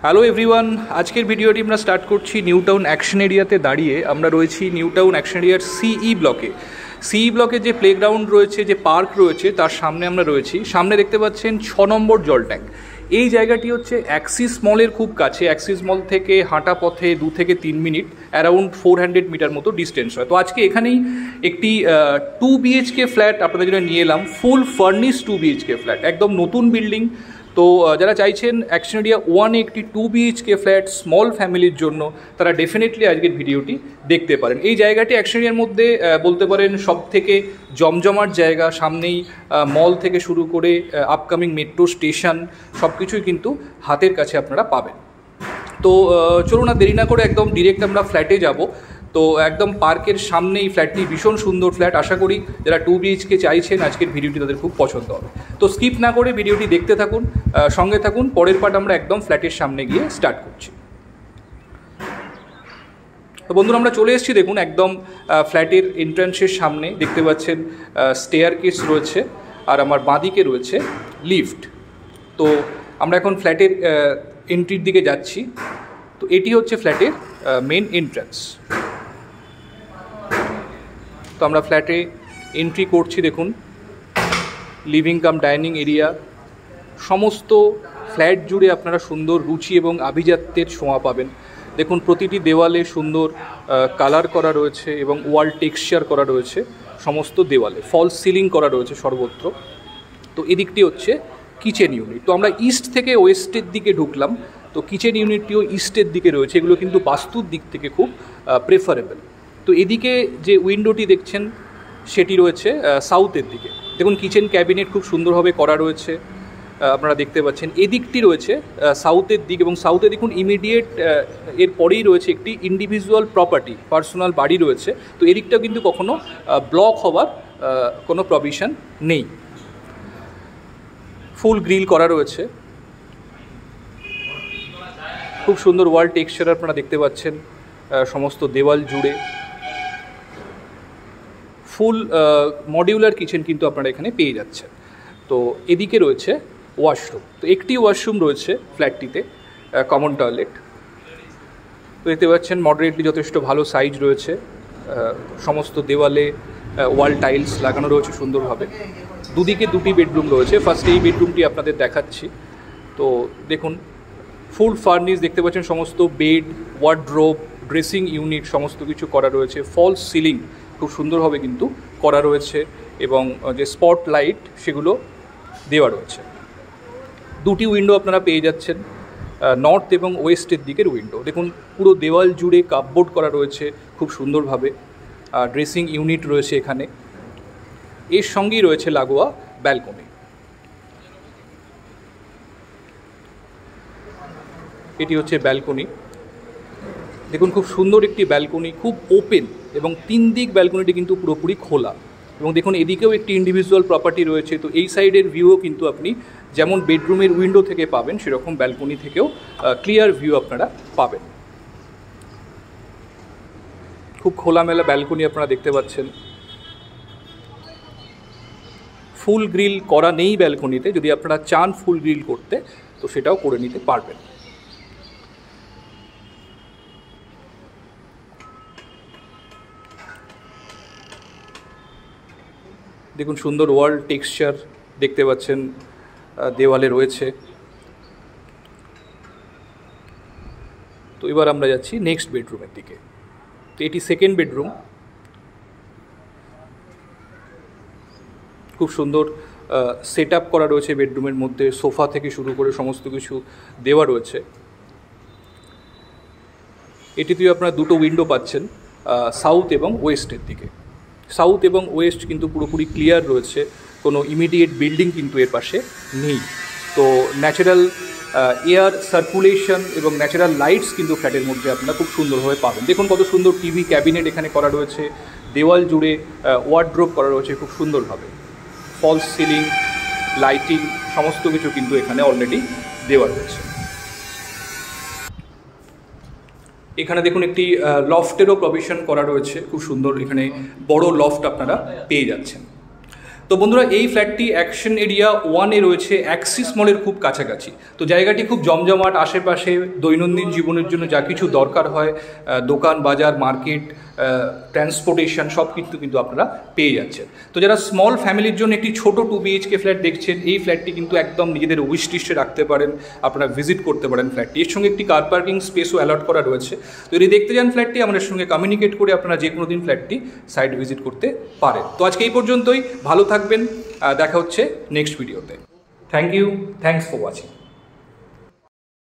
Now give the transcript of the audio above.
Hello everyone, আজকের ভিডিওটি আমরা স্টার্ট করছি নিউ টাউন অ্যাকশন এরিয়াতে দাঁড়িয়ে। আমরা রয়েছি নিউ টাউন অ্যাকশন এরিয়ার সিই ব্লকে। সিই ব্লকে যে প্লেগ্রাউন্ড রয়েছে, যে পার্ক রয়েছে, তার সামনে আমরা রয়েছি। সামনে দেখতে পাচ্ছেন 6 নম্বর জল ট্যাঙ্ক। এই জায়গাটি হচ্ছে অ্যাক্সিস মলের খুব কাছে। অ্যাক্সিস মল থেকে হাঁটা পথে 2 থেকে 3 মিনিট, অ্যারাউন্ড 400 মিটার মতো ডিস্টেন্স হয়। তো আজকে এখানেই একটি 2 BHK ফ্ল্যাট আপনাদের জন্য নিয়ে এলাম। ফুল ফার্নিশ 2 BHK ফ্ল্যাট, একদম নতুন বিল্ডিং। তো যারা চাইছেন অ্যাকশন এরিয়া 1-এ একটি 2 BHK ফ্ল্যাট স্মল ফ্যামিলির জন্য, তারা ডেফিনেটলি আজকের ভিডিওটি দেখতে পারেন। এই জায়গাটি অ্যাকশন এরিয়ার মধ্যে বলতে পারেন সব থেকে জমজমাট জায়গা। সামনেই মল থেকে শুরু করে আপকামিং মেট্রো স্টেশন সব কিছুই কিন্তু হাতের কাছে আপনারা পাবেন। তো চলুন না দেরি না করে একদম ডিরেক্ট আমরা ফ্ল্যাটে যাব। তো একদম পার্কের সামনে এই ফ্ল্যাটটি, ভীষণ সুন্দর ফ্ল্যাট। আশা করি যারা 2 BHK চাইছেন আজকের ভিডিওটি তাদের খুব পছন্দ হবে। তো স্কিপ না করে ভিডিওটি দেখতে থাকুন, সঙ্গে থাকুন। পরের পার্ট আমরা একদম ফ্ল্যাটের সামনে গিয়ে স্টার্ট করছি। তো বন্ধুরা, আমরা চলে এসেছি। দেখুন একদম ফ্ল্যাটের এন্ট্রান্সের সামনে দেখতে পাচ্ছেন স্টেয়ার কেস রয়েছে, আর আমার বাঁদিকে রয়েছে লিফট। তো আমরা এখন ফ্ল্যাটের এন্ট্রির দিকে যাচ্ছি। তো এটি হচ্ছে ফ্ল্যাটের মেন এন্ট্রান্স। তো আমরা ফ্ল্যাটে এন্ট্রি করছি। দেখুন লিভিং কাম ডাইনিং এরিয়া। সমস্ত ফ্ল্যাট জুড়ে আপনারা সুন্দর রুচি এবং আভিজাত্যের ছোঁয়া পাবেন। দেখুন প্রতিটি দেওয়ালে সুন্দর কালার করা রয়েছে এবং ওয়াল টেক্সচার করা রয়েছে সমস্ত দেওয়ালে। ফলস সিলিং করা রয়েছে সর্বত্র। তো এদিকটি হচ্ছে কিচেন ইউনিট। তো আমরা ইস্ট থেকে ওয়েস্টের দিকে ঢুকলাম। তো কিচেন ইউনিটটিও ইস্টের দিকে রয়েছে। এগুলো কিন্তু বাস্তুর দিক থেকে খুব প্রেফারেবল। তো এদিকে যে উইন্ডোটি দেখছেন সেটি রয়েছে সাউথের দিকে। দেখুন কিচেন ক্যাবিনেট খুব সুন্দরভাবে করা রয়েছে, আপনারা দেখতে পাচ্ছেন। এদিকটি রয়েছে সাউথের দিক, এবং সাউথে দেখুন ইমিডিয়েট এর পরেই রয়েছে একটি ইন্ডিভিজুয়াল প্রপার্টি, পার্সোনাল বাড়ি রয়েছে। তো এদিকটাও কিন্তু কখনো ব্লক হওয়ার কোনো প্রভিশন নেই। ফুল গ্রিল করা রয়েছে, খুব সুন্দর ওয়াল টেক্সচার আপনারা দেখতে পাচ্ছেন সমস্ত দেওয়াল জুড়ে। ফুল মডিউলার কিচেন কিন্তু আপনারা এখানে পেয়ে যাচ্ছেন। তো এদিকে রয়েছে ওয়াশরুম। তো একটি ওয়াশরুম রয়েছে ফ্ল্যাটটিতে, কমন টয়লেট। তো দেখতে পাচ্ছেন মডারেটলি যথেষ্ট ভালো সাইজ রয়েছে। সমস্ত দেওয়ালে ওয়াল টাইলস লাগানো রয়েছে সুন্দরভাবে। দুদিকে 2টি বেডরুম রয়েছে। ফার্স্টে এই বেডরুমটি আপনাদের দেখাচ্ছি। তো দেখুন ফুল ফার্নিশ দেখতে পাচ্ছেন, সমস্ত বেড, ওয়ার্ডরোব, ড্রেসিং ইউনিট সমস্ত কিছু করা রয়েছে। ফলস সিলিং খুব সুন্দরভাবে কিন্তু করা রয়েছে, এবং যে স্পট লাইট সেগুলো দেওয়া রয়েছে। 2টি উইন্ডো আপনারা পেয়ে যাচ্ছেন, নর্থ এবং ওয়েস্টের দিকের উইন্ডো। দেখুন পুরো দেওয়াল জুড়ে কাপবোর্ড করা রয়েছে খুব সুন্দরভাবে। ড্রেসিং ইউনিট রয়েছে এখানে। এর সঙ্গেই রয়েছে লাগোয়া ব্যালকনি। এটি হচ্ছে ব্যালকনি। দেখুন খুব সুন্দর একটি ব্যালকনি, খুব ওপেন, এবং 3 দিক ব্যালকনিটি কিন্তু পুরোপুরি খোলা। এবং দেখুন এদিকেও একটি ইন্ডিভিজুয়াল প্রপার্টি রয়েছে। তো এই সাইডের ভিউও কিন্তু আপনি যেমন বেডরুমের উইন্ডো থেকে পাবেন, সেরকম ব্যালকনি থেকেও ক্লিয়ার ভিউ আপনারা পাবেন। খুব খোলামেলা ব্যালকনি আপনারা দেখতে পাচ্ছেন। ফুল গ্রিল করা নেই ব্যালকনিতে। যদি আপনারা চান ফুল গ্রিল করতে, তো সেটাও করে নিতে পারবেন। দেখুন সুন্দর ওয়াল টেক্সচার দেখতে পাচ্ছেন দেওয়ালে রয়েছে। তো এবার আমরা যাচ্ছি নেক্সট বেডরুমের দিকে। তো এটি সেকেন্ড বেডরুম। খুব সুন্দর সেট আপ করা রয়েছে বেডরুমের মধ্যে। সোফা থেকে শুরু করে সমস্ত কিছু দেওয়া রয়েছে। এটিতেও আপনারা 2টো উইন্ডো পাচ্ছেন, সাউথ এবং ওয়েস্টের দিকে। সাউথ এবং ওয়েস্ট কিন্তু পুরোপুরি ক্লিয়ার রয়েছে, কোনো ইমিডিয়েট বিল্ডিং কিন্তু এর পাশে নেই। তো ন্যাচারাল এয়ার সার্কুলেশন এবং ন্যাচারাল লাইটস কিন্তু ফ্ল্যাটের মধ্যে আপনারা খুব সুন্দরভাবে পাবেন। দেখুন কত সুন্দর টিভি ক্যাবিনেট এখানে করা রয়েছে। দেওয়াল জুড়ে ওয়ার্ডরোব করা রয়েছে খুব সুন্দরভাবে। ফলস সিলিং, লাইটিং সমস্ত কিছু কিন্তু এখানে অলরেডি দেওয়া রয়েছে। এখানে দেখুন একটি লফটেরও প্রভিশন করা রয়েছে, খুব সুন্দর। এখানে বড় লফট আপনারা পেয়ে যাচ্ছেন। তো তো বন্ধুরা, এই ফ্ল্যাটটি অ্যাকশন এরিয়া 1-এ রয়েছে, অ্যাক্সিস মলের খুব কাছাকাছি। তো জায়গাটি খুব জমজমাট, আশেপাশে দৈনন্দিন জীবনের জন্য যা কিছু দরকার হয়, দোকান বাজার, মার্কেট, ট্রান্সপোর্টেশন সব কিন্তু আপনারা পেয়ে যাচ্ছেন। তো যারা স্মল ফ্যামিলির জন্য একটি ছোট 2 BHK ফ্ল্যাট দেখছেন, এই ফ্ল্যাটটি কিন্তু একদম নিজেদের উইশ লিস্টে রাখতে পারেন, আপনারা ভিজিট করতে পারেন ফ্ল্যাটটি। এর সঙ্গে একটি কার পার্কিং স্পেসও অ্যালট করা রয়েছে। তো যদি দেখতে যান ফ্ল্যাটটি, আমাদের সঙ্গে কমিউনিকেট করে আপনারা যে কোনো দিন ফ্ল্যাটটি সাইট ভিজিট করতে পারেন। তো আজকে এই পর্যন্তই, ভালো থাকবেন, দেখা হচ্ছে নেক্সট ভিডিওতে। Thank you, thanks for watching.